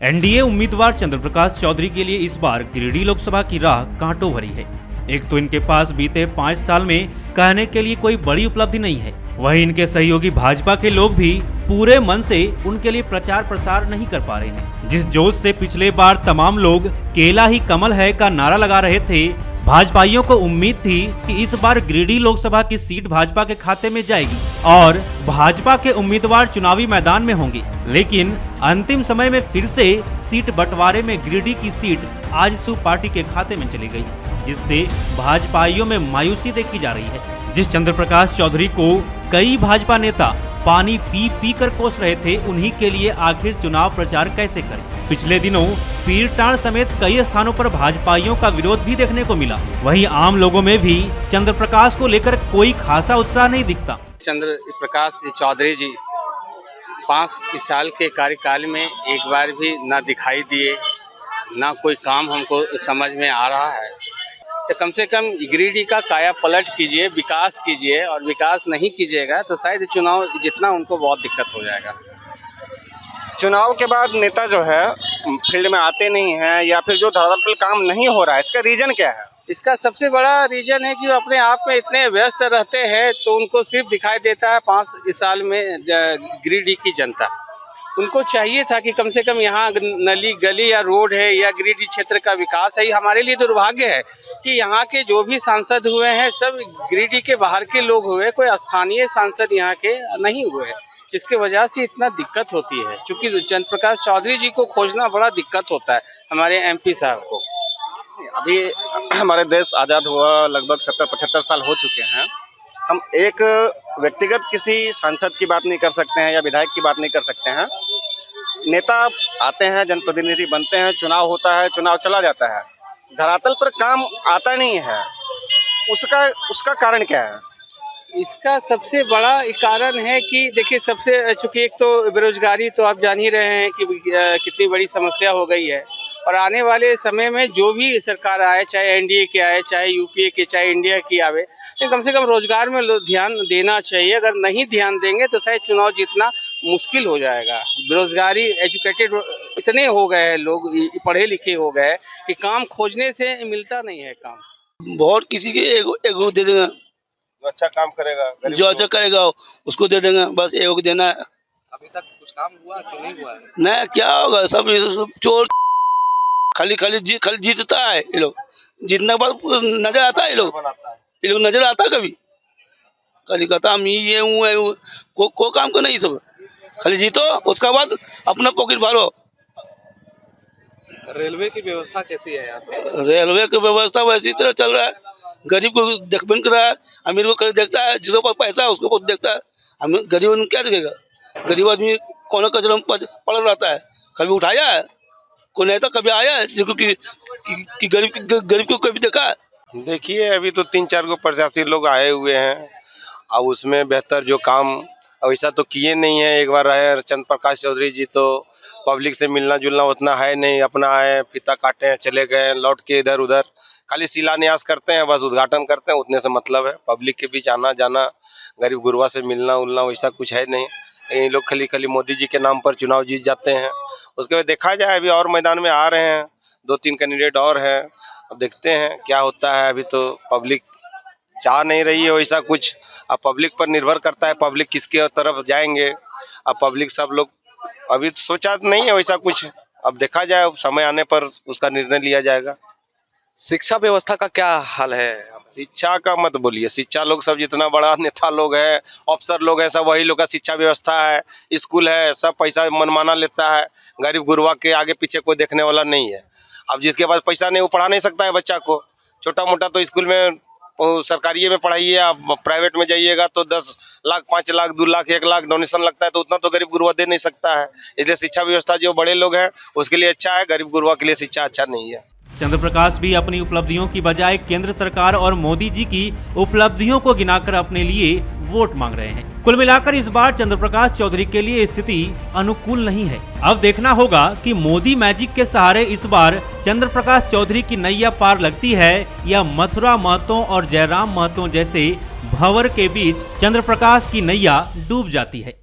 NDA उम्मीदवार चंद्र प्रकाश चौधरी के लिए इस बार गिरिडीह लोकसभा की राह कांटों भरी है। एक तो इनके पास बीते 5 साल में कहने के लिए कोई बड़ी उपलब्धि नहीं है, वहीं इनके सहयोगी भाजपा के लोग भी पूरे मन से उनके लिए प्रचार प्रसार नहीं कर पा रहे हैं। जिस जोश से पिछले बार तमाम लोग केला ही कमल है का नारा लगा रहे थे, भाजपाइयों को उम्मीद थी कि इस बार गिरिडीह लोकसभा की सीट भाजपा के खाते में जाएगी और भाजपा के उम्मीदवार चुनावी मैदान में होंगे। लेकिन अंतिम समय में फिर से सीट बंटवारे में गिरिडीह की सीट आजसू पार्टी के खाते में चली गई, जिससे भाजपाइयों में मायूसी देखी जा रही है। जिस चंद्र प्रकाश चौधरी को कई भाजपा नेता पानी पी पी कर कोस रहे थे, उन्हीं के लिए आखिर चुनाव प्रचार कैसे करें। पिछले दिनों पीरटांड समेत कई स्थानों पर भाजपाइयों का विरोध भी देखने को मिला। वहीं आम लोगों में भी चंद्र प्रकाश को लेकर कोई खासा उत्साह नहीं दिखता। चंद्र प्रकाश चौधरी जी 5 साल के कार्यकाल में एक बार भी ना दिखाई दिए, ना कोई काम हमको समझ में आ रहा है। तो कम से कम गिरिडीह का काया पलट कीजिए, विकास कीजिए, और विकास नहीं कीजिएगा तो शायद चुनाव जीतना उनको बहुत दिक्कत हो जाएगा। चुनाव के बाद नेता जो है फील्ड में आते नहीं हैं, या फिर जो धरातल पर काम नहीं हो रहा है, इसका रीजन क्या है? इसका सबसे बड़ा रीजन है कि वो अपने आप में इतने व्यस्त रहते हैं, तो उनको सिर्फ दिखाई देता है 5 साल में गिरिडीह की जनता। उनको चाहिए था कि कम से कम यहाँ नली गली या रोड है या गिरिडीह क्षेत्र का विकास है। हमारे लिए दुर्भाग्य है कि यहाँ के जो भी सांसद हुए हैं सब गिरिडीह के बाहर के लोग हुए, कोई स्थानीय सांसद यहाँ के नहीं हुए, जिसकी वजह से इतना दिक्कत होती है। क्योंकि चंद्र प्रकाश चौधरी जी को खोजना बड़ा दिक्कत होता है हमारे एमपी साहब को। अभी हमारे देश आज़ाद हुआ लगभग 70-75 साल हो चुके हैं। हम एक व्यक्तिगत किसी सांसद की बात नहीं कर सकते हैं या विधायक की बात नहीं कर सकते हैं। नेता आते हैं, जनप्रतिनिधि बनते हैं, चुनाव होता है, चुनाव चला जाता है, धरातल पर काम आता नहीं है। उसका कारण क्या है? इसका सबसे बड़ा कारण है कि देखिए, सबसे चूंकि एक तो बेरोजगारी तो आप जान ही रहे हैं कि कितनी बड़ी समस्या हो गई है, और आने वाले समय में जो भी सरकार आए, चाहे एनडीए की आए, चाहे यूपीए की, चाहे इंडिया की आवे, तो कम से कम रोजगार में ध्यान देना चाहिए। अगर नहीं ध्यान देंगे तो शायद चुनाव जीतना मुश्किल हो जाएगा। बेरोजगारी, एजुकेटेड इतने हो गए हैं लोग, पढ़े लिखे हो गए कि काम खोजने से मिलता नहीं है काम। वोट किसी के एगो दे देंगे, जो अच्छा काम करेगा, जो अच्छा करेगा उसको दे देंगे, बस एगो देना है। अभी तक कुछ काम हुआ कि नहीं हुआ? नहीं, क्या होगा, सब चोर खाली जीतता है। ये लोग जीतने के बाद नजर आता है, ये लोग नजर आता है कभी? खाली कहता हम ये हूँ को काम को नहीं, सब खाली जीतो, उसका बाद अपना पॉकेट भरो। रेलवे की व्यवस्था कैसी है यहाँ पे? रेलवे की व्यवस्था वैसी तरह चल रहा है, गरीब को देख बन कर रहा है, अमीर को देखता है, जिसके पास पैसा है उसको देखता है। गरीब क्या देखेगा? गरीब आदमी कौन कचरा में पड़ रहता है, कभी उठाया है कोई नेता? कभी आया है जिसको कि गरीब को कभी देखा है? देखिए, अभी तो 3-4 गो प्रशासी लोग आए हुए हैं, और उसमें बेहतर जो काम वैसा तो किए नहीं है। एक बार रहे चंद्र प्रकाश चौधरी जी, तो पब्लिक से मिलना जुलना उतना है नहीं, अपना आए, फीता काटे, चले गए, लौट के इधर उधर खाली शिलान्यास करते हैं, बस उद्घाटन करते हैं, उतने से मतलब है। पब्लिक के बीच आना जाना, गरीब गुरबा से मिलना उलना वैसा कुछ है नहीं। ये लोग खाली मोदी जी के नाम पर चुनाव जीत जाते हैं। उसके बाद देखा जाए, अभी और मैदान में आ रहे हैं, 2-3 कैंडिडेट और हैं, अब देखते हैं क्या होता है। अभी तो पब्लिक चाह नहीं रही है वैसा कुछ, अब पब्लिक पर निर्भर करता है, पब्लिक किसके तरफ जाएंगे। अब पब्लिक सब लोग अभी सोचा नहीं है वैसा कुछ, अब देखा जाए, समय आने पर उसका निर्णय लिया जाएगा। शिक्षा व्यवस्था का क्या हाल है? शिक्षा का मत बोलिए, शिक्षा लोग सब जितना बड़ा नेता लोग हैं, अफसर लोग हैं, सब वही लोग का शिक्षा व्यवस्था है, स्कूल है, सब पैसा मनमाना लेता है। गरीब गुरबा के आगे पीछे कोई देखने वाला नहीं है। अब जिसके पास पैसा नहीं वो पढ़ा नहीं सकता है बच्चा को। छोटा मोटा तो स्कूल में सरकारी में पढ़ाइए, आप प्राइवेट में जाइएगा तो 10 लाख, 5 लाख, 2 लाख, 1 लाख डोनेशन लगता है, तो उतना तो गरीब गुरबा दे नहीं सकता है। इसलिए शिक्षा व्यवस्था जो बड़े लोग हैं उसके लिए अच्छा है, गरीब गुरबा के लिए शिक्षा अच्छा नहीं है। चंद्र प्रकाश भी अपनी उपलब्धियों की बजाय केंद्र सरकार और मोदी जी की उपलब्धियों को गिनाकर अपने लिए वोट मांग रहे हैं। कुल मिलाकर इस बार चंद्र प्रकाश चौधरी के लिए स्थिति अनुकूल नहीं है। अब देखना होगा कि मोदी मैजिक के सहारे इस बार चंद्र प्रकाश चौधरी की नैया पार लगती है, या मथुरा महतो और जयराम महतो जैसे भंवर के बीच चंद्र प्रकाश की नैया डूब जाती है।